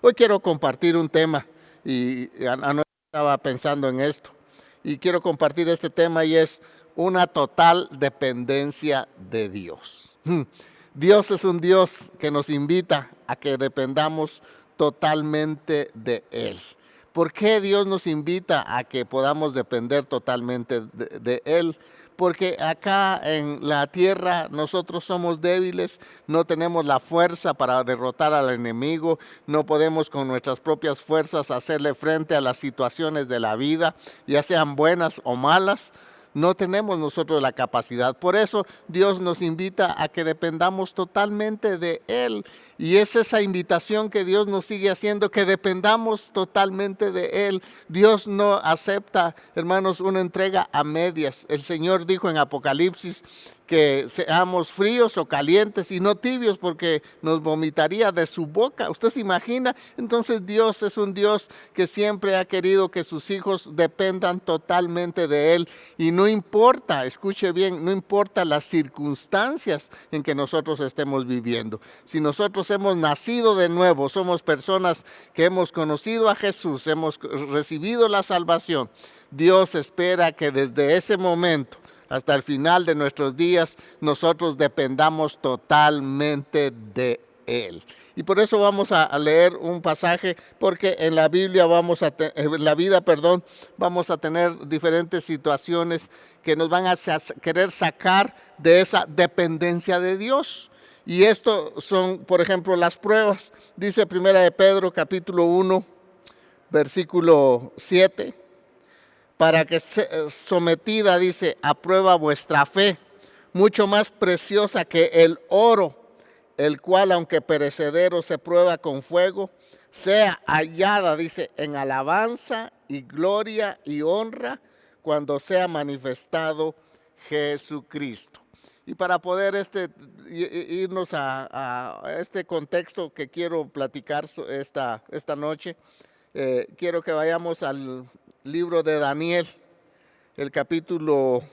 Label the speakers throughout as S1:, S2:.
S1: Hoy quiero compartir un tema y anoche estaba pensando en esto y quiero compartir este tema y es una total dependencia de Dios. Dios es un Dios que nos invita a que dependamos totalmente de Él. ¿Por qué Dios nos invita a que podamos depender totalmente de Él? Porque acá en la tierra nosotros somos débiles, no tenemos la fuerza para derrotar al enemigo, no podemos con nuestras propias fuerzas hacerle frente a las situaciones de la vida, ya sean buenas o malas. No tenemos nosotros la capacidad. Por eso Dios nos invita a que dependamos totalmente de Él. Y es esa invitación que Dios nos sigue haciendo, que dependamos totalmente de Él. Dios no acepta, hermanos, una entrega a medias. El Señor dijo en Apocalipsis que seamos fríos o calientes y no tibios, porque nos vomitaría de su boca. ¿Usted se imagina? Entonces Dios es un Dios que siempre ha querido que sus hijos dependan totalmente de Él. Y no importa, escuche bien, no importa las circunstancias en que nosotros estemos viviendo. Si nosotros hemos nacido de nuevo, somos personas que hemos conocido a Jesús, hemos recibido la salvación, Dios espera que desde ese momento hasta el final de nuestros días, nosotros dependamos totalmente de Él. Y por eso vamos a leer un pasaje, porque en la Biblia vamos a vamos a tener diferentes situaciones que nos van a querer sacar de esa dependencia de Dios. Y esto son, por ejemplo, las pruebas. Dice 1 de Pedro, capítulo 1, versículo 7. Para que sometida, dice, a prueba vuestra fe, mucho más preciosa que el oro, el cual, aunque perecedero, se prueba con fuego, sea hallada, dice, en alabanza y gloria y honra cuando sea manifestado Jesucristo. Y para poder irnos a este contexto que quiero platicar esta noche, quiero que vayamos al libro de Daniel, el capítulo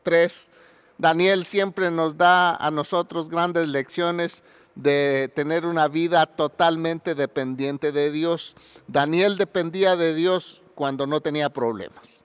S1: 3. Daniel siempre nos da a nosotros grandes lecciones de tener una vida totalmente dependiente de Dios. Daniel dependía de Dios cuando no tenía problemas.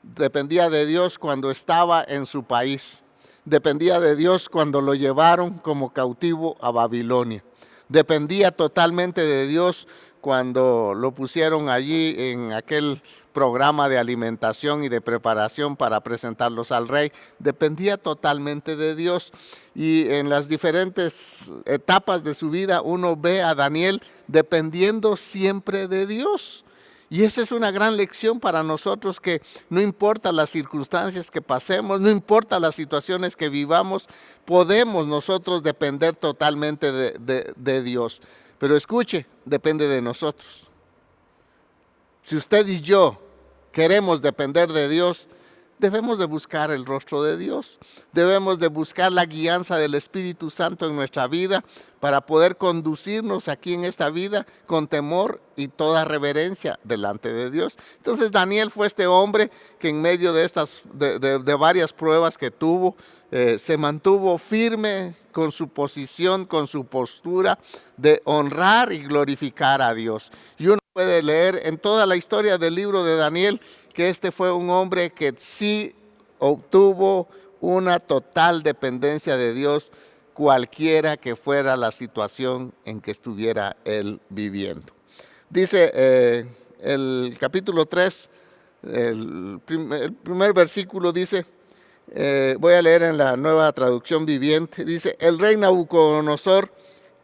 S1: Dependía de Dios cuando estaba en su país. Dependía de Dios cuando lo llevaron como cautivo a Babilonia. Dependía totalmente de Dios cuando lo pusieron allí en aquel programa de alimentación y de preparación para presentarlos al rey. Dependía totalmente de Dios. Y en las diferentes etapas de su vida uno ve a Daniel dependiendo siempre de Dios. Y esa es una gran lección para nosotros, que no importa las circunstancias que pasemos, no importa las situaciones que vivamos, podemos nosotros depender totalmente de Dios. Pero escuche, depende de nosotros. Si usted y yo queremos depender de Dios, debemos de buscar el rostro de Dios. Debemos de buscar la guianza del Espíritu Santo en nuestra vida para poder conducirnos aquí en esta vida con temor y toda reverencia delante de Dios. Entonces Daniel fue este hombre que en medio de de varias pruebas que tuvo, se mantuvo firme con su posición, con su postura de honrar y glorificar a Dios. Y uno puede leer en toda la historia del libro de Daniel que este fue un hombre que sí obtuvo una total dependencia de Dios, cualquiera que fuera la situación en que estuviera él viviendo. Dice el capítulo 3, el primer versículo dice, voy a leer en la Nueva Traducción Viviente, dice: el rey Nabucodonosor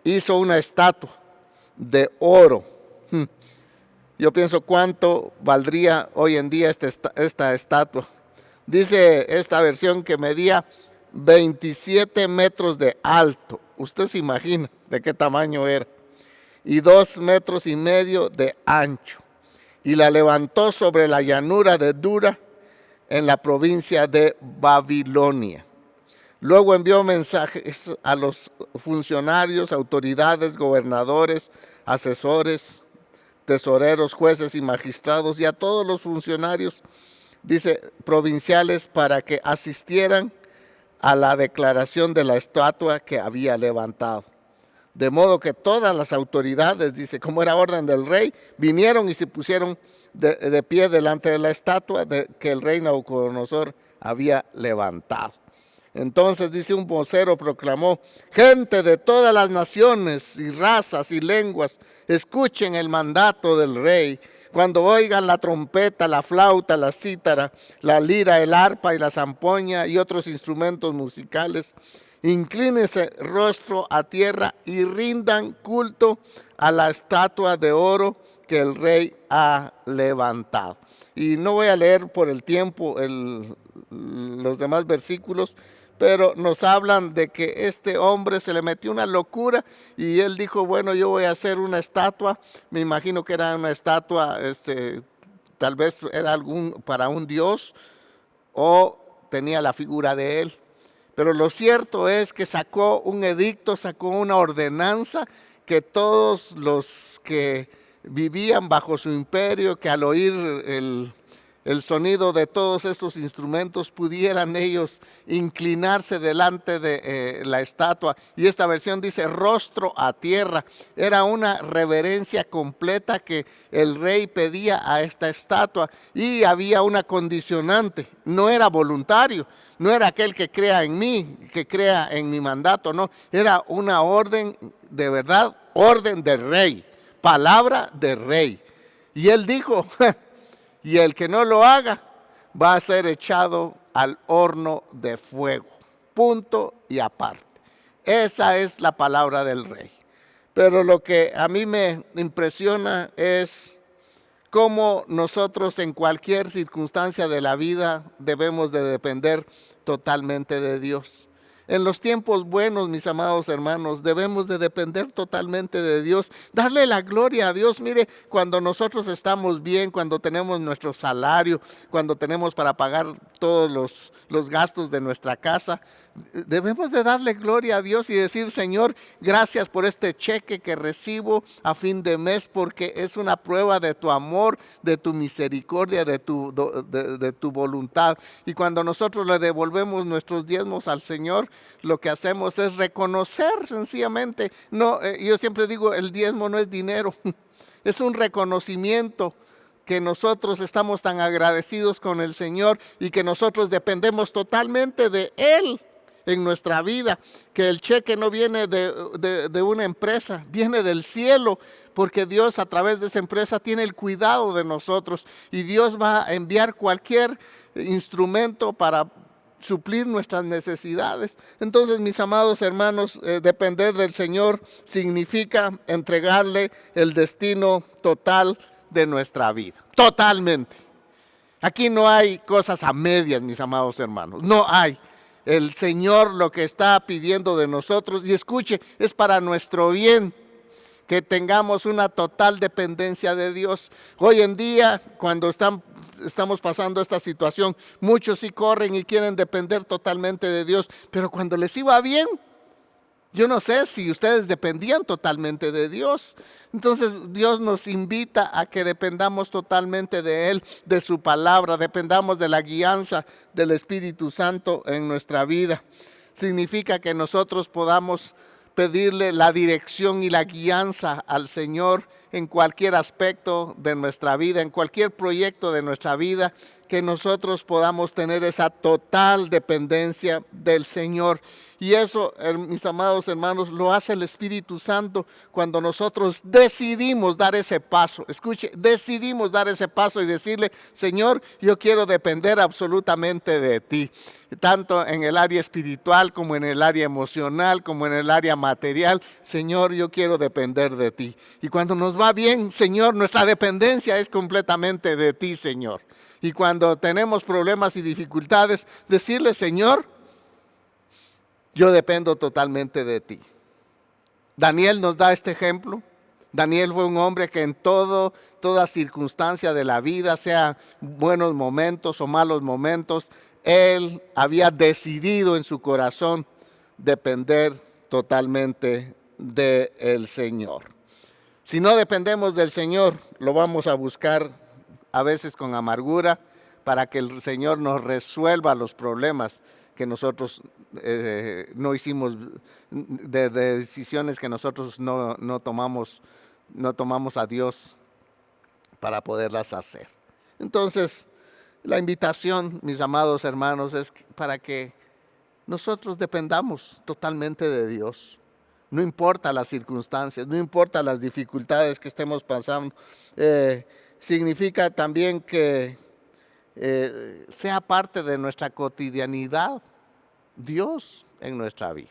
S1: hizo una estatua de oro. Yo pienso cuánto valdría hoy en día esta estatua. Dice esta versión que medía 27 metros de alto. Usted se imagina de qué tamaño era. Y 2,5 metros de ancho. Y la levantó sobre la llanura de Dura, en la provincia de Babilonia. Luego envió mensajes a los funcionarios, autoridades, gobernadores, asesores, tesoreros, jueces y magistrados, y a todos los funcionarios, dice, provinciales, para que asistieran a la declaración de la estatua que había levantado. De modo que todas las autoridades, dice, como era orden del rey, vinieron y se pusieron de pie delante de la estatua que el rey Nabucodonosor había levantado. Entonces, dice, un vocero proclamó: gente de todas las naciones y razas y lenguas, escuchen el mandato del rey. Cuando oigan la trompeta, la flauta, la cítara, la lira, el arpa y la zampoña y otros instrumentos musicales, inclínense rostro a tierra y rindan culto a la estatua de oro que el rey ha levantado. Y no voy a leer por el tiempo los demás versículos, pero nos hablan de que este hombre se le metió una locura y él dijo, bueno, yo voy a hacer una estatua. Me imagino que era una estatua, tal vez era para un dios o tenía la figura de él. Pero lo cierto es que sacó un edicto, sacó una ordenanza que todos los que vivían bajo su imperio, que al oír el sonido de todos esos instrumentos pudieran ellos inclinarse delante de la estatua. Y esta versión dice rostro a tierra. Era una reverencia completa que el rey pedía a esta estatua, y había una condicionante: no era voluntario, no era aquel que crea en mí, que crea en mi mandato, no, era una orden de verdad, orden del rey, palabra del rey. Y él dijo, y el que no lo haga va a ser echado al horno de fuego, punto y aparte. Esa es la palabra del rey. Pero lo que a mí me impresiona es cómo nosotros en cualquier circunstancia de la vida debemos de depender totalmente de Dios. En los tiempos buenos, mis amados hermanos, debemos de depender totalmente de Dios, darle la gloria a Dios. Mire, cuando nosotros estamos bien, cuando tenemos nuestro salario, cuando tenemos para pagar todos los gastos de nuestra casa, debemos de darle gloria a Dios y decir, Señor, gracias por este cheque que recibo a fin de mes, porque es una prueba de tu amor, de tu misericordia, de tu voluntad. Y cuando nosotros le devolvemos nuestros diezmos al Señor, lo que hacemos es reconocer sencillamente. No, yo siempre digo, el diezmo no es dinero, es un reconocimiento que nosotros estamos tan agradecidos con el Señor y que nosotros dependemos totalmente de Él en nuestra vida, que el cheque no viene de una empresa, viene del cielo, porque Dios a través de esa empresa tiene el cuidado de nosotros, y Dios va a enviar cualquier instrumento para suplir nuestras necesidades. Entonces, mis amados hermanos, depender del Señor significa entregarle el destino total de nuestra vida, totalmente. Aquí no hay cosas a medias, mis amados hermanos, no hay. El Señor lo que está pidiendo de nosotros, y escuche, es para nuestro bien, que tengamos una total dependencia de Dios. Hoy en día, cuando estamos pasando esta situación, muchos sí corren y quieren depender totalmente de Dios, pero cuando les iba bien, yo no sé si ustedes dependían totalmente de Dios. Entonces Dios nos invita a que dependamos totalmente de Él, de su palabra, dependamos de la guianza del Espíritu Santo en nuestra vida. Significa que nosotros podamos pedirle la dirección y la guianza al Señor en cualquier aspecto de nuestra vida, en cualquier proyecto de nuestra vida, que nosotros podamos tener esa total dependencia del Señor. Y eso, mis amados hermanos, lo hace el Espíritu Santo cuando nosotros decidimos dar ese paso. Escuche, decidimos dar ese paso y decirle, Señor, yo quiero depender absolutamente de ti, tanto en el área espiritual como en el área emocional, como en el área material. Señor, yo quiero depender de ti. Y cuando nos va bien, Señor, nuestra dependencia es completamente de ti, Señor. Y cuando tenemos problemas y dificultades, decirle, Señor, yo dependo totalmente de ti. Daniel nos da este ejemplo. Daniel fue un hombre que en toda circunstancia de la vida, sea buenos momentos o malos momentos, él había decidido en su corazón depender totalmente del Señor. Si no dependemos del Señor, lo vamos a buscar a veces con amargura para que el Señor nos resuelva los problemas que nosotros no hicimos, de decisiones que nosotros no tomamos a Dios para poderlas hacer. Entonces, la invitación, mis amados hermanos, es para que nosotros dependamos totalmente de Dios. No importa las circunstancias, no importa las dificultades que estemos pasando. Significa también que sea parte de nuestra cotidianidad Dios en nuestra vida.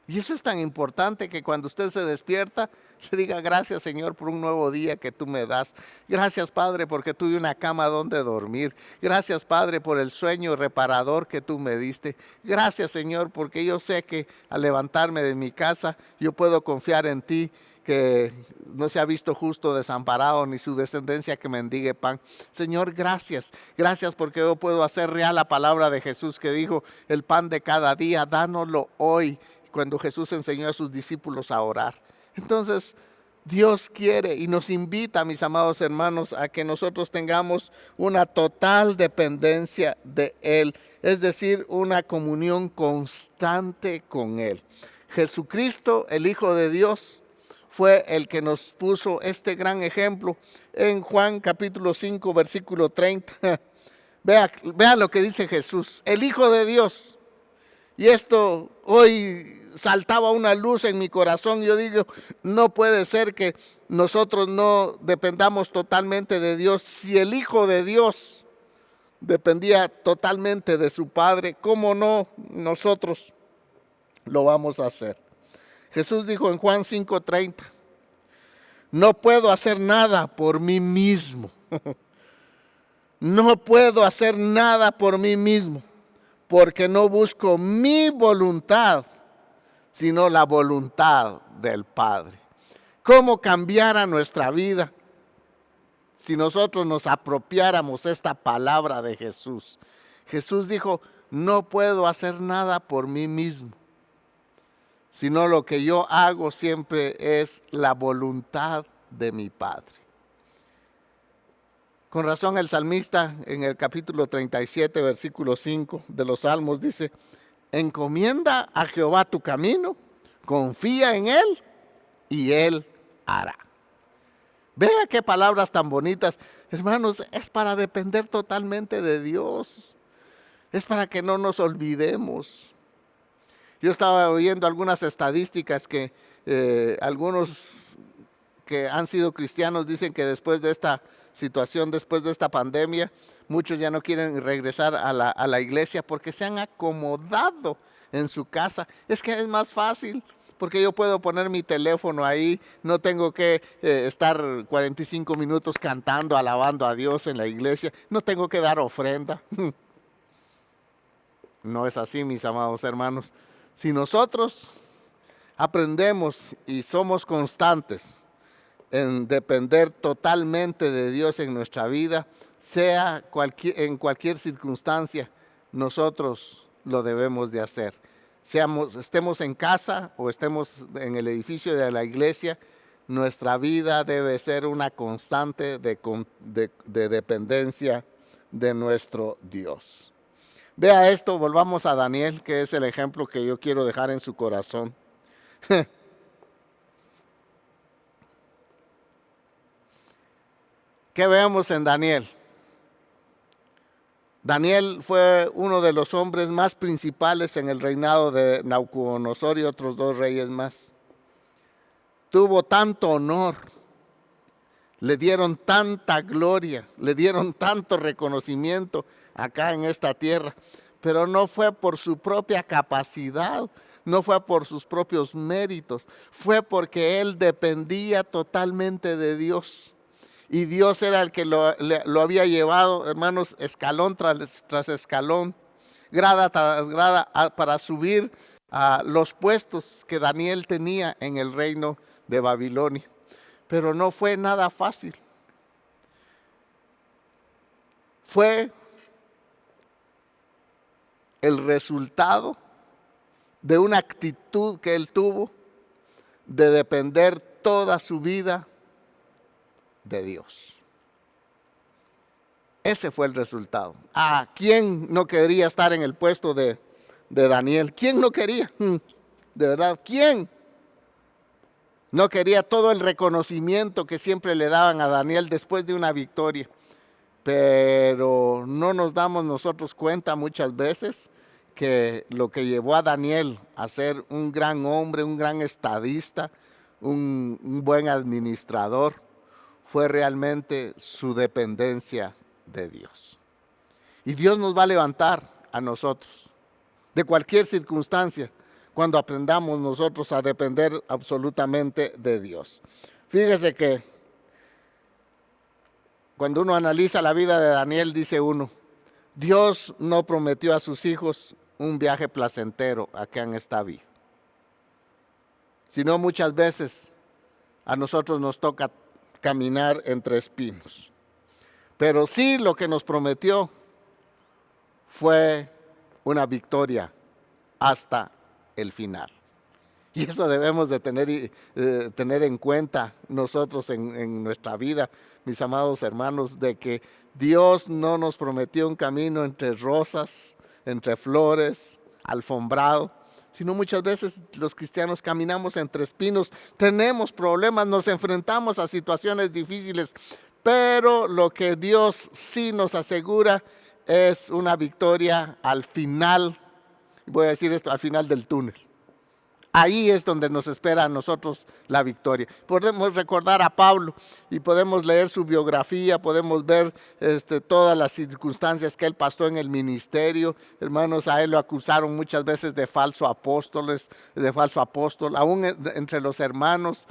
S1: Y eso es tan importante que cuando usted se despierta, le diga gracias Señor por un nuevo día que tú me das. Gracias Padre porque tuve una cama donde dormir. Gracias Padre por el sueño reparador que tú me diste. Gracias Señor porque yo sé que al levantarme de mi casa yo puedo confiar en ti, que no se ha visto justo desamparado ni su descendencia que mendigue pan. Señor, gracias. Gracias porque yo puedo hacer real la palabra de Jesús que dijo, el pan de cada día, dánoslo hoy, cuando Jesús enseñó a sus discípulos a orar. Entonces, Dios quiere y nos invita, mis amados hermanos, a que nosotros tengamos una total dependencia de Él, es decir, una comunión constante con Él. Jesucristo, el Hijo de Dios, fue el que nos puso este gran ejemplo en Juan capítulo 5, versículo 30. Vea lo que dice Jesús, el Hijo de Dios. Y esto hoy saltaba una luz en mi corazón. Yo digo, no puede ser que nosotros no dependamos totalmente de Dios. Si el Hijo de Dios dependía totalmente de su Padre, ¿cómo no nosotros lo vamos a hacer? Jesús dijo en Juan 5:30, no puedo hacer nada por mí mismo. No puedo hacer nada por mí mismo, porque no busco mi voluntad, sino la voluntad del Padre. ¿Cómo cambiara nuestra vida si nosotros nos apropiáramos esta palabra de Jesús? Jesús dijo, no puedo hacer nada por mí mismo, sino lo que yo hago siempre es la voluntad de mi Padre. Con razón el salmista en el capítulo 37, versículo 5 de los Salmos dice, encomienda a Jehová tu camino, confía en Él y Él hará. Vea qué palabras tan bonitas. Hermanos, es para depender totalmente de Dios. Es para que no nos olvidemos. Yo estaba oyendo algunas estadísticas que algunos que han sido cristianos dicen que después de esta situación, después de esta pandemia, muchos ya no quieren regresar a la iglesia porque se han acomodado en su casa. Es que es más fácil, porque yo puedo poner mi teléfono ahí, no tengo que estar 45 minutos cantando, alabando a Dios en la iglesia, no tengo que dar ofrenda. No es así, mis amados hermanos. Si nosotros aprendemos y somos constantes en depender totalmente de Dios en nuestra vida, sea en cualquier circunstancia, nosotros lo debemos de hacer. Estemos en casa o estemos en el edificio de la iglesia, nuestra vida debe ser una constante de dependencia de nuestro Dios. Vea esto, volvamos a Daniel, que es el ejemplo que yo quiero dejar en su corazón. ¿Qué vemos en Daniel? Daniel fue uno de los hombres más principales en el reinado de Nabucodonosor y otros dos reyes más. Tuvo tanto honor, le dieron tanta gloria, le dieron tanto reconocimiento acá en esta tierra, pero no fue por su propia capacidad, no fue por sus propios méritos, fue porque él dependía totalmente de Dios. Y Dios era el que lo había llevado, hermanos, escalón tras escalón, grada tras grada, para subir a los puestos que Daniel tenía en el reino de Babilonia. Pero no fue nada fácil. Fue el resultado de una actitud que él tuvo de depender toda su vida de Dios. Ese fue el resultado. ¿A quién no quería estar en el puesto de de Daniel. ¿Quién no quería? De verdad, ¿quién no quería todo el reconocimiento que siempre le daban a Daniel después de una victoria? Pero no nos damos nosotros cuenta muchas veces que lo que llevó a Daniel a ser un gran hombre, un gran estadista, un buen administrador, fue realmente su dependencia de Dios. Y Dios nos va a levantar a nosotros de cualquier circunstancia cuando aprendamos nosotros a depender absolutamente de Dios. Fíjese que cuando uno analiza la vida de Daniel, dice uno, Dios no prometió a sus hijos un viaje placentero acá en esta vida, sino muchas veces a nosotros nos toca caminar entre espinos. Pero sí lo que nos prometió fue una victoria hasta el final. Y eso debemos de tener en cuenta nosotros en nuestra vida, mis amados hermanos, de que Dios no nos prometió un camino entre rosas, entre flores, alfombrado, sino muchas veces los cristianos caminamos entre espinos, tenemos problemas, nos enfrentamos a situaciones difíciles, pero lo que Dios sí nos asegura es una victoria al final, voy a decir esto, al final del túnel. Ahí es donde nos espera a nosotros la victoria. Podemos recordar a Pablo y podemos leer su biografía, podemos ver todas las circunstancias que él pasó en el ministerio. Hermanos, a él lo acusaron muchas veces de falso apóstol, aún entre los hermanos.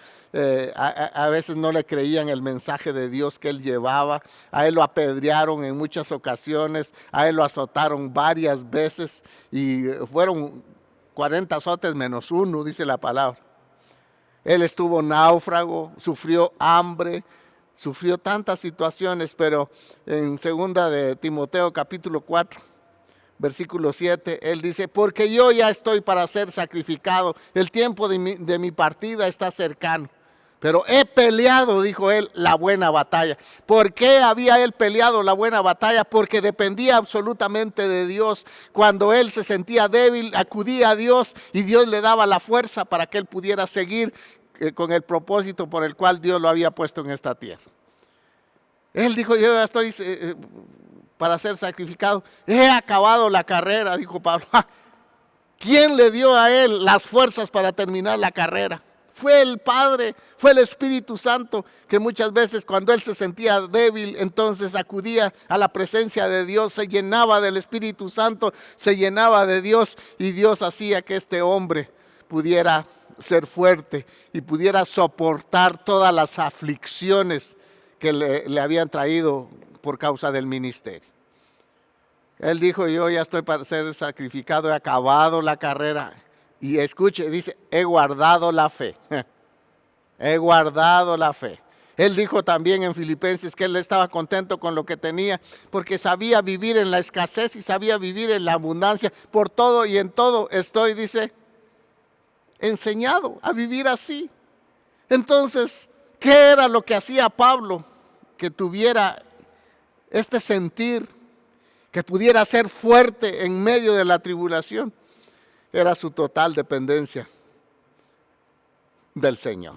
S1: A veces no le creían el mensaje de Dios que él llevaba. A él lo apedrearon en muchas ocasiones, a él lo azotaron varias veces y fueron 40 azotes menos uno, dice la palabra. Él estuvo náufrago, sufrió hambre, sufrió tantas situaciones, pero en 2 de Timoteo capítulo 4, versículo 7, él dice, porque yo ya estoy para ser sacrificado, el tiempo de mi partida está cercano. Pero he peleado, dijo él, la buena batalla. ¿Por qué había él peleado la buena batalla? Porque dependía absolutamente de Dios. Cuando él se sentía débil, acudía a Dios y Dios le daba la fuerza para que él pudiera seguir con el propósito por el cual Dios lo había puesto en esta tierra. Él dijo, yo ya estoy para ser sacrificado. He acabado la carrera, dijo Pablo. ¿Quién le dio a él las fuerzas para terminar la carrera? Fue el Padre, fue el Espíritu Santo, que muchas veces cuando él se sentía débil, entonces acudía a la presencia de Dios, se llenaba del Espíritu Santo, se llenaba de Dios y Dios hacía que este hombre pudiera ser fuerte y pudiera soportar todas las aflicciones que le habían traído por causa del ministerio. Él dijo, yo ya estoy para ser sacrificado, he acabado la carrera. Y escuche, dice, he guardado la fe. He guardado la fe. Él dijo también en Filipenses que él estaba contento con lo que tenía, porque sabía vivir en la escasez y sabía vivir en la abundancia. Por todo y en todo estoy, dice, enseñado a vivir así. Entonces, ¿qué era lo que hacía Pablo? Que tuviera este sentir, que pudiera ser fuerte en medio de la tribulación. Era su total dependencia del Señor.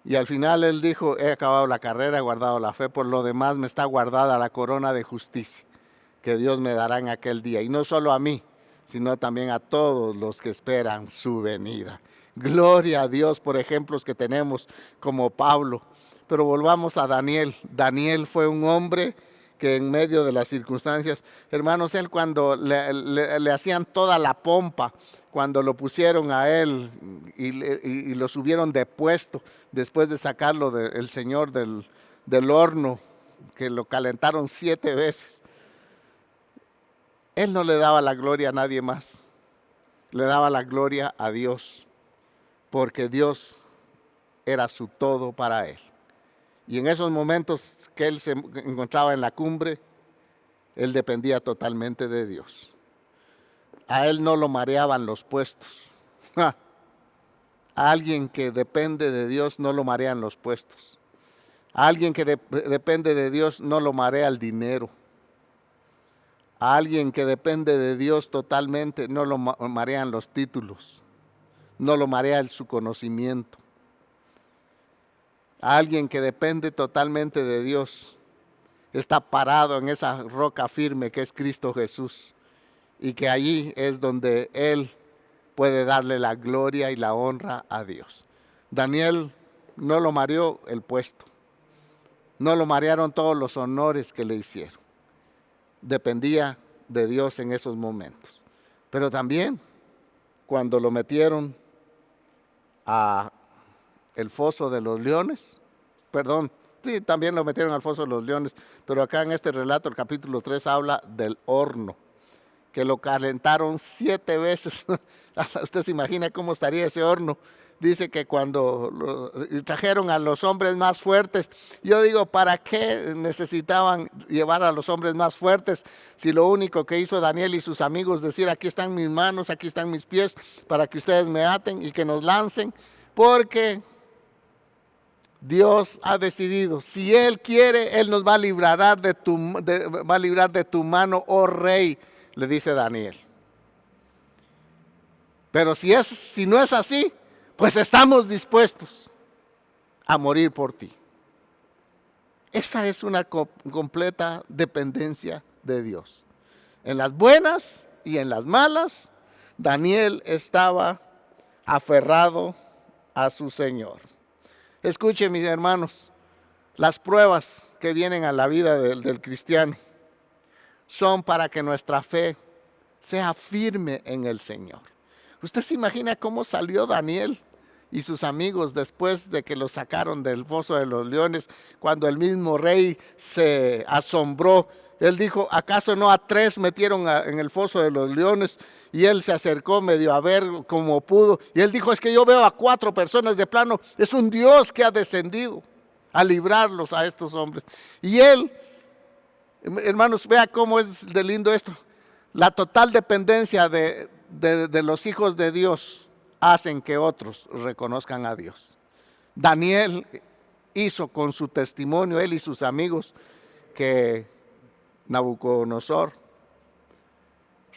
S1: Y al final él dijo, he acabado la carrera, he guardado la fe, por lo demás me está guardada la corona de justicia que Dios me dará en aquel día. Y no solo a mí, sino también a todos los que esperan su venida. Gloria a Dios por ejemplos que tenemos como Pablo. Pero volvamos a Daniel. Daniel fue un hombre que en medio de las circunstancias, hermanos, él cuando le hacían toda la pompa, cuando lo pusieron a él y lo subieron de puesto, después de sacarlo el Señor del horno, que lo calentaron 7 veces, él no le daba la gloria a nadie más, le daba la gloria a Dios, porque Dios era su todo para él. Y en esos momentos que él se encontraba en la cumbre, él dependía totalmente de Dios. A él no lo mareaban los puestos. A alguien que depende de Dios no lo marean los puestos. A alguien que depende de Dios no lo marea el dinero. A alguien que depende de Dios totalmente no lo marean los títulos, no lo marea su conocimiento. A alguien que depende totalmente de Dios está parado en esa roca firme que es Cristo Jesús, y que allí es donde Él puede darle la gloria y la honra a Dios. Daniel no lo mareó el puesto, no lo marearon todos los honores que le hicieron. Dependía de Dios en esos momentos. Pero también cuando lo metieron a el foso de los leones, perdón, sí, también lo metieron al foso de los leones, pero acá en este relato, el capítulo 3, habla del horno, que lo calentaron 7 veces. Usted se imagina cómo estaría ese horno. Dice que cuando trajeron a los hombres más fuertes, yo digo, ¿para qué necesitaban llevar a los hombres más fuertes si lo único que hizo Daniel y sus amigos decir, aquí están mis manos, aquí están mis pies, para que ustedes me aten y que nos lancen? Porque Dios ha decidido, si Él quiere, Él nos va a librar de tu mano, oh rey, le dice Daniel. Pero si no es así, pues estamos dispuestos a morir por ti. Esa es una completa dependencia de Dios. En las buenas y en las malas, Daniel estaba aferrado a su Señor. Escuchen, mis hermanos, las pruebas que vienen a la vida del cristiano son para que nuestra fe sea firme en el Señor. ¿Usted se imagina cómo salió Daniel y sus amigos después de que los sacaron del foso de los leones, cuando el mismo rey se asombró? Él dijo, ¿acaso no a 3 metieron en el foso de los leones? Y él se acercó medio a ver como pudo. Y él dijo, es que yo veo a 4 personas de plano. Es un Dios que ha descendido a librarlos a estos hombres. Y él, hermanos, vea cómo es de lindo esto. La total dependencia de los hijos de Dios hacen que otros reconozcan a Dios. Daniel hizo con su testimonio, él y sus amigos, que Nabucodonosor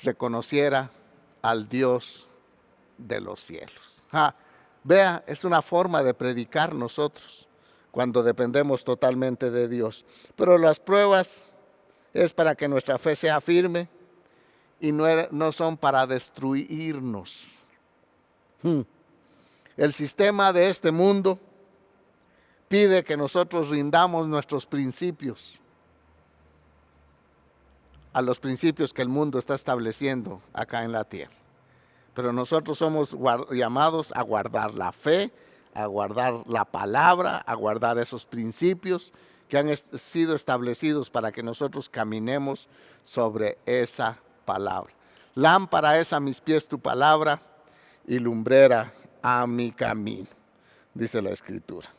S1: reconociera al Dios de los cielos. Vea, es una forma de predicar nosotros cuando dependemos totalmente de Dios. Pero las pruebas es para que nuestra fe sea firme y no son para destruirnos. El sistema de este mundo pide que nosotros rindamos nuestros principios a los principios que el mundo está estableciendo acá en la tierra. Pero nosotros somos llamados a guardar la fe, a guardar la palabra, a guardar esos principios que han sido establecidos para que nosotros caminemos sobre esa palabra. Lámpara es a mis pies tu palabra y lumbrera a mi camino, dice la Escritura.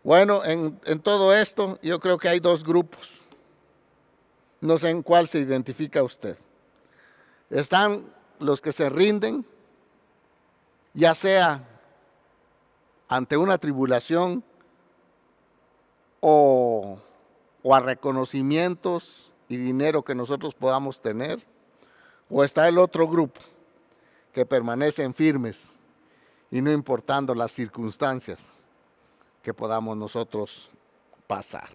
S1: Bueno, en todo esto yo creo que hay 2 grupos. No sé en cuál se identifica usted. Están los que se rinden, ya sea ante una tribulación o a reconocimientos y dinero que nosotros podamos tener, o está el otro grupo que permanecen firmes y no importando las circunstancias que podamos nosotros pasar.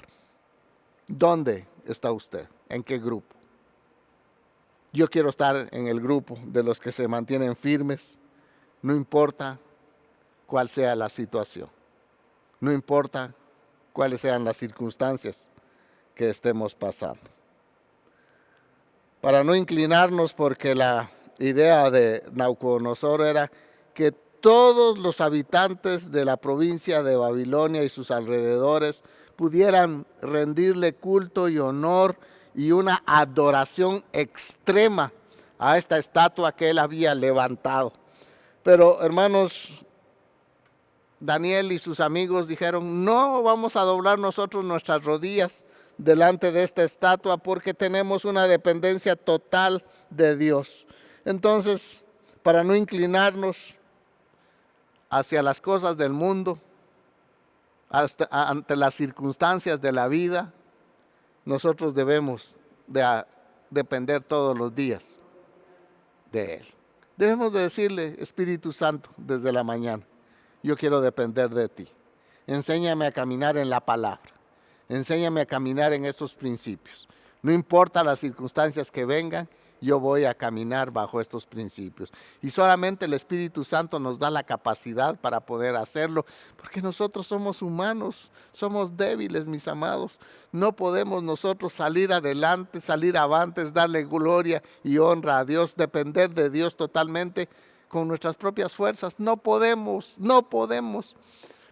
S1: ¿Dónde está usted? ¿En qué grupo? Yo quiero estar en el grupo de los que se mantienen firmes, no importa cuál sea la situación, no importa cuáles sean las circunstancias que estemos pasando. Para no inclinarnos, porque la idea de Nabucodonosor era que todos los habitantes de la provincia de Babilonia y sus alrededores pudieran rendirle culto y honor y una adoración extrema a esta estatua que él había levantado. Pero, hermanos, Daniel y sus amigos dijeron, no vamos a doblar nosotros nuestras rodillas delante de esta estatua porque tenemos una dependencia total de Dios. Entonces, para no inclinarnos hacia las cosas del mundo, ante las circunstancias de la vida, nosotros debemos de depender todos los días de Él. Debemos de decirle, Espíritu Santo, desde la mañana, yo quiero depender de ti. Enséñame a caminar en la palabra. Enséñame a caminar en estos principios. No importa las circunstancias que vengan, yo voy a caminar bajo estos principios. Y solamente el Espíritu Santo nos da la capacidad para poder hacerlo, porque nosotros somos humanos, somos débiles, mis amados. No podemos nosotros salir adelante, salir avantes, darle gloria y honra a Dios, depender de Dios totalmente con nuestras propias fuerzas. No podemos, no podemos.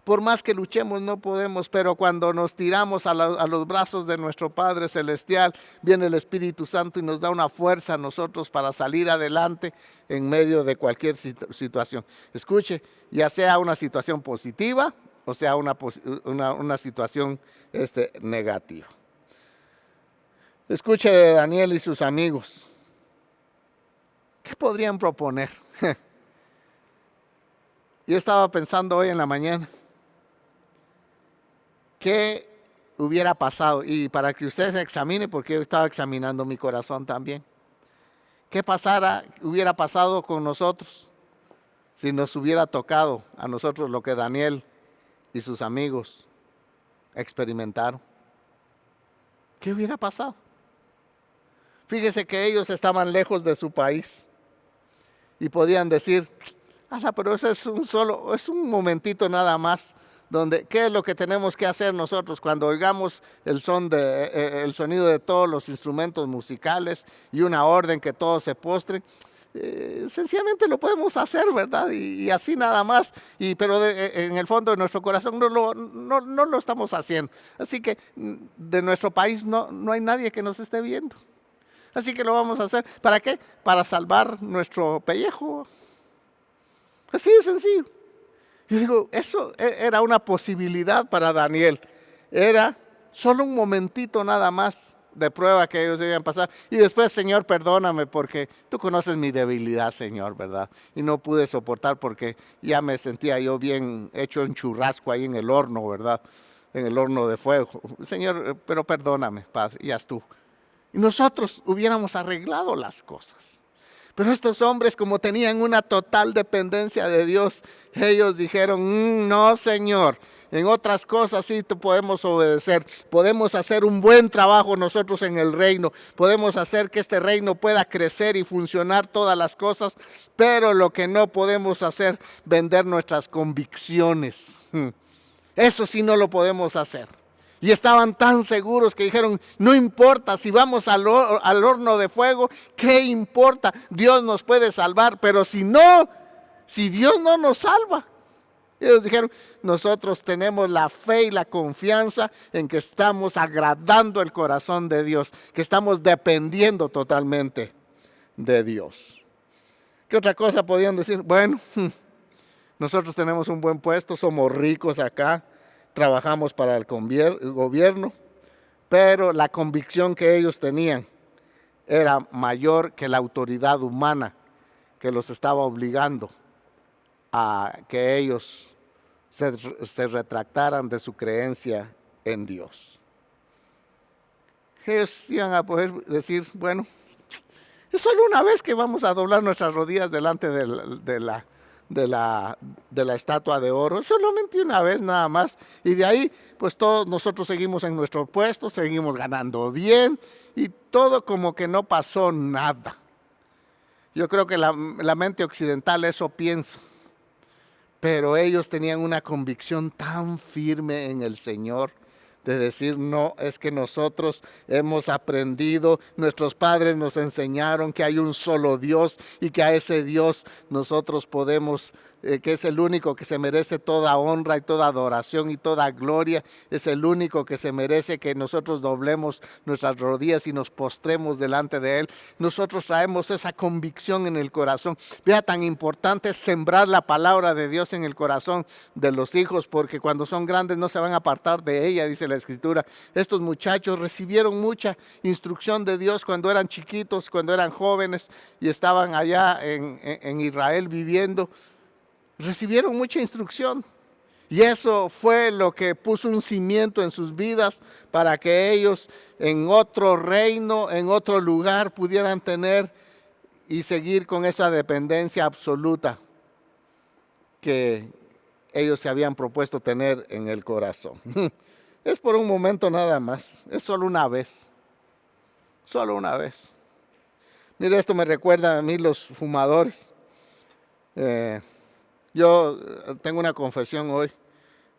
S1: Por más que luchemos no podemos, pero cuando nos tiramos a los brazos de nuestro Padre Celestial, viene el Espíritu Santo y nos da una fuerza a nosotros para salir adelante en medio de cualquier situación. Escuche, ya sea una situación positiva o sea una situación negativa. Escuche de Daniel y sus amigos. ¿Qué podrían proponer? Yo estaba pensando hoy en la mañana. ¿Qué hubiera pasado? Y para que usted se examine, porque yo estaba examinando mi corazón también. ¿Qué hubiera pasado con nosotros si nos hubiera tocado a nosotros lo que Daniel y sus amigos experimentaron? ¿Qué hubiera pasado? Fíjese que ellos estaban lejos de su país y podían decir, pero eso es un momentito nada más. ¿Qué es lo que tenemos que hacer nosotros cuando oigamos el sonido de todos los instrumentos musicales y una orden que todos se postren? Sencillamente lo podemos hacer, ¿verdad? Y así nada más, pero en el fondo de nuestro corazón no lo estamos haciendo. Así que de nuestro país no hay nadie que nos esté viendo. Así que lo vamos a hacer. ¿Para qué? Para salvar nuestro pellejo. Así de sencillo. Yo digo, eso era una posibilidad para Daniel. Era solo un momentito nada más de prueba que ellos debían pasar. Y después, Señor, perdóname porque tú conoces mi debilidad, Señor, ¿verdad? Y no pude soportar porque ya me sentía yo bien hecho en churrasco ahí en el horno, ¿verdad? En el horno de fuego. Señor, pero perdóname, Padre, y haz tú. Y nosotros hubiéramos arreglado las cosas. Pero estos hombres, como tenían una total dependencia de Dios, ellos dijeron, no, Señor, en otras cosas sí te podemos obedecer. Podemos hacer un buen trabajo nosotros en el reino. Podemos hacer que este reino pueda crecer y funcionar todas las cosas. Pero lo que no podemos hacer, vender nuestras convicciones. Eso sí no lo podemos hacer. Y estaban tan seguros que dijeron, no importa si vamos al horno de fuego, ¿qué importa? Dios nos puede salvar, pero si Dios no nos salva. Ellos dijeron, nosotros tenemos la fe y la confianza en que estamos agradando el corazón de Dios, que estamos dependiendo totalmente de Dios. ¿Qué otra cosa podían decir? Bueno, nosotros tenemos un buen puesto, somos ricos acá. Trabajamos para el gobierno, pero la convicción que ellos tenían era mayor que la autoridad humana que los estaba obligando a que ellos se retractaran de su creencia en Dios. Ellos iban a poder decir, bueno, es solo una vez que vamos a doblar nuestras rodillas delante de la estatua de oro, solamente una vez nada más, y de ahí pues todos nosotros seguimos en nuestro puesto, seguimos ganando bien y todo como que no pasó nada. Yo creo que la mente occidental eso piensa, pero ellos tenían una convicción tan firme en el Señor de decir, no, es que nosotros hemos aprendido, nuestros padres nos enseñaron que hay un solo Dios y que a ese Dios nosotros podemos, que es el único que se merece toda honra y toda adoración y toda gloria, es el único que se merece que nosotros doblemos nuestras rodillas y nos postremos delante de Él. Nosotros traemos esa convicción en el corazón. Vea, tan importante es sembrar la palabra de Dios en el corazón de los hijos, porque cuando son grandes no se van a apartar de ella, dice la Escritura. Estos muchachos recibieron mucha instrucción de Dios cuando eran chiquitos, cuando eran jóvenes y estaban allá en Israel viviendo. Recibieron mucha instrucción Y eso fue lo que puso un cimiento en sus vidas para que ellos en otro reino, en otro lugar, pudieran tener y seguir con esa dependencia absoluta que ellos se habían propuesto tener en el corazón. Es por un momento nada más, es solo una vez, solo una vez. Mire, esto me recuerda a mí los fumadores. Yo tengo una confesión hoy,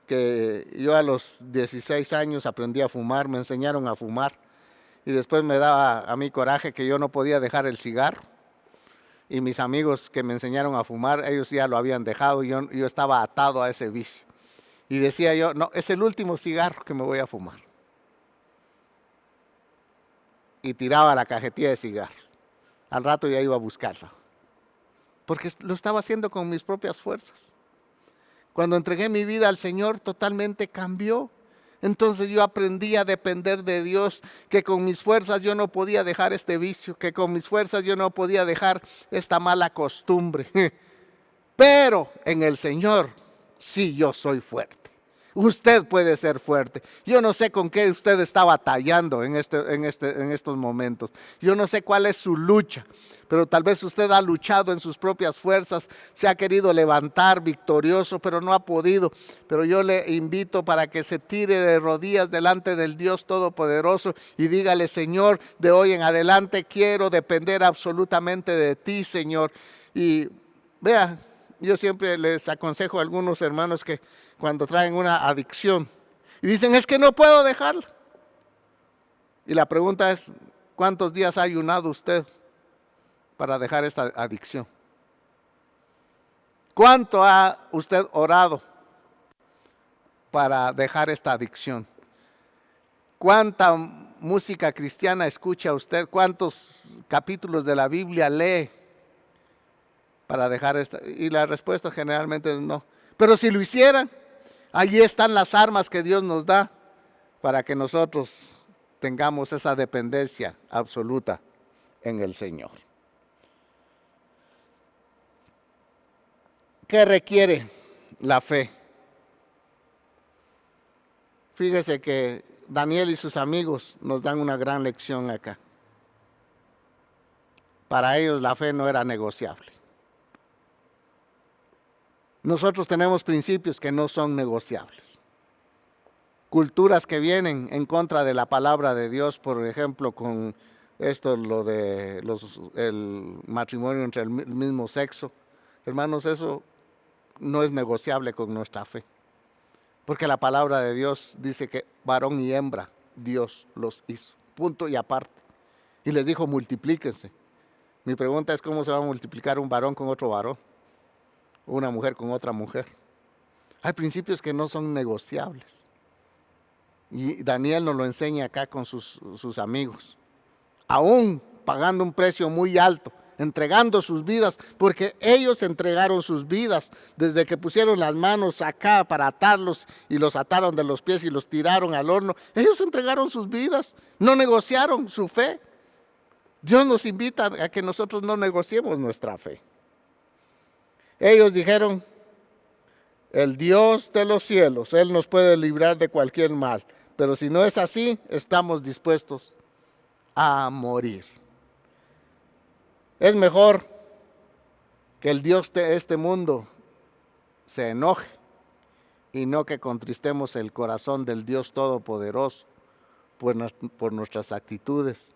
S1: que yo a los 16 años aprendí a fumar, me enseñaron a fumar y después me daba a mí coraje que yo no podía dejar el cigarro. Y mis amigos que me enseñaron a fumar, ellos ya lo habían dejado, yo estaba atado a ese vicio. Y decía yo, no, es el último cigarro que me voy a fumar. Y tiraba la cajetilla de cigarros. Al rato ya iba a buscarla. Porque lo estaba haciendo con mis propias fuerzas. Cuando entregué mi vida al Señor, totalmente cambió. Entonces yo aprendí a depender de Dios, que con mis fuerzas yo no podía dejar este vicio, que con mis fuerzas yo no podía dejar esta mala costumbre. Pero en el Señor, sí, yo soy fuerte. Usted puede ser fuerte. Yo no sé con qué usted está batallando en estos momentos. Yo no sé cuál es su lucha, pero tal vez usted ha luchado en sus propias fuerzas, se ha querido levantar victorioso, pero no ha podido. Pero yo le invito para que se tire de rodillas delante del Dios Todopoderoso y dígale: Señor, de hoy en adelante quiero depender absolutamente de ti, Señor. Y vea, yo siempre les aconsejo a algunos hermanos que cuando traen una adicción y dicen: es que no puedo dejarla. Y la pregunta es: ¿cuántos días ha ayunado usted para dejar esta adicción? ¿Cuánto ha usted orado para dejar esta adicción? ¿Cuánta música cristiana escucha usted? ¿Cuántos capítulos de la Biblia lee para dejar esta? Y la respuesta generalmente es no. Pero si lo hicieran, allí están las armas que Dios nos da para que nosotros tengamos esa dependencia absoluta en el Señor. ¿Qué requiere la fe? Fíjese que Daniel y sus amigos nos dan una gran lección acá. Para ellos la fe no era negociable. Nosotros tenemos principios que no son negociables. Culturas que vienen en contra de la palabra de Dios, por ejemplo, con esto, lo de el matrimonio entre el mismo sexo. Hermanos, eso no es negociable con nuestra fe. Porque la palabra de Dios dice que varón y hembra Dios los hizo. Punto y aparte. Y les dijo: multiplíquense. Mi pregunta es: ¿cómo se va a multiplicar un varón con otro varón? Una mujer con otra mujer. Hay principios que no son negociables. Y Daniel nos lo enseña acá con sus amigos. Aún pagando un precio muy alto, entregando sus vidas, porque ellos entregaron sus vidas desde que pusieron las manos acá para atarlos y los ataron de los pies y los tiraron al horno. Ellos entregaron sus vidas, no negociaron su fe. Dios nos invita a que nosotros no negociemos nuestra fe. Ellos dijeron: el Dios de los cielos, Él nos puede librar de cualquier mal, pero si no es así, estamos dispuestos a morir. Es mejor que el Dios de este mundo se enoje y no que contristemos el corazón del Dios Todopoderoso por nuestras actitudes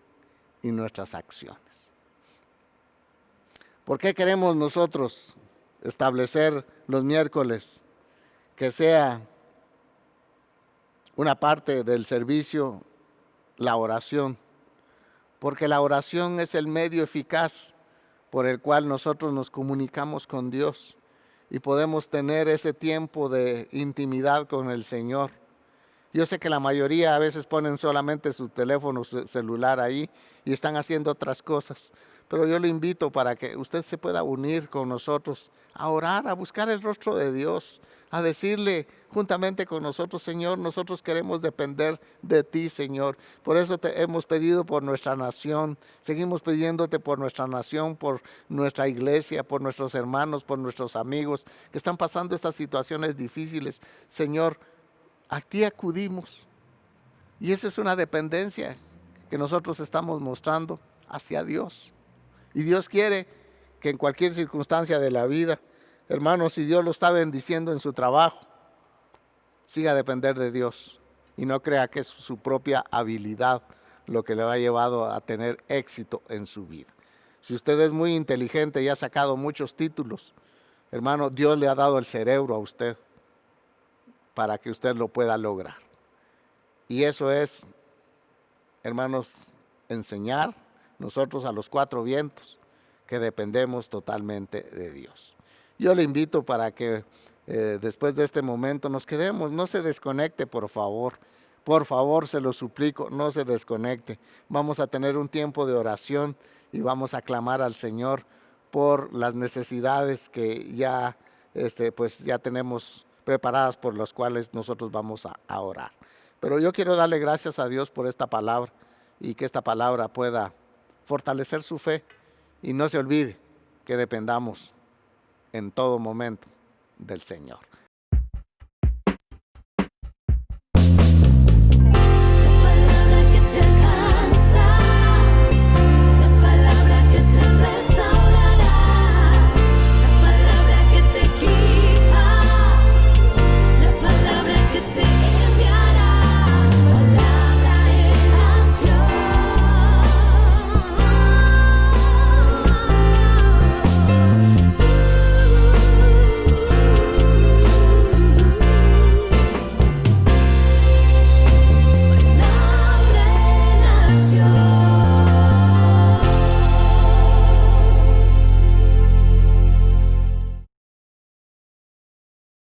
S1: y nuestras acciones. ¿Por qué queremos nosotros establecer los miércoles que sea una parte del servicio la oración? Porque la oración es el medio eficaz por el cual nosotros nos comunicamos con Dios y podemos tener ese tiempo de intimidad con el Señor. Yo sé que la mayoría a veces ponen solamente su teléfono celular ahí y están haciendo otras cosas. Pero yo le invito para que usted se pueda unir con nosotros, a orar, a buscar el rostro de Dios, a decirle juntamente con nosotros: Señor, nosotros queremos depender de ti, Señor. Por eso te hemos pedido por nuestra nación, seguimos pidiéndote por nuestra nación, por nuestra iglesia, por nuestros hermanos, por nuestros amigos que están pasando estas situaciones difíciles. Señor, a ti acudimos. Y esa es una dependencia que nosotros estamos mostrando hacia Dios. Y Dios quiere que en cualquier circunstancia de la vida, hermanos, si Dios lo está bendiciendo en su trabajo, siga a depender de Dios y no crea que es su propia habilidad lo que le ha llevado a tener éxito en su vida. Si usted es muy inteligente y ha sacado muchos títulos, hermano, Dios le ha dado el cerebro a usted para que usted lo pueda lograr. Y eso es, hermanos, enseñar nosotros a los cuatro vientos que dependemos totalmente de Dios. Yo le invito para que después de este momento nos quedemos. No se desconecte, por favor, se lo suplico, no se desconecte. Vamos a tener un tiempo de oración y vamos a clamar al Señor por las necesidades que ya, pues ya tenemos preparadas, por las cuales nosotros vamos a orar. Pero yo quiero darle gracias a Dios por esta palabra, y que esta palabra pueda fortalecer su fe, y no se olvide que dependamos en todo momento del Señor.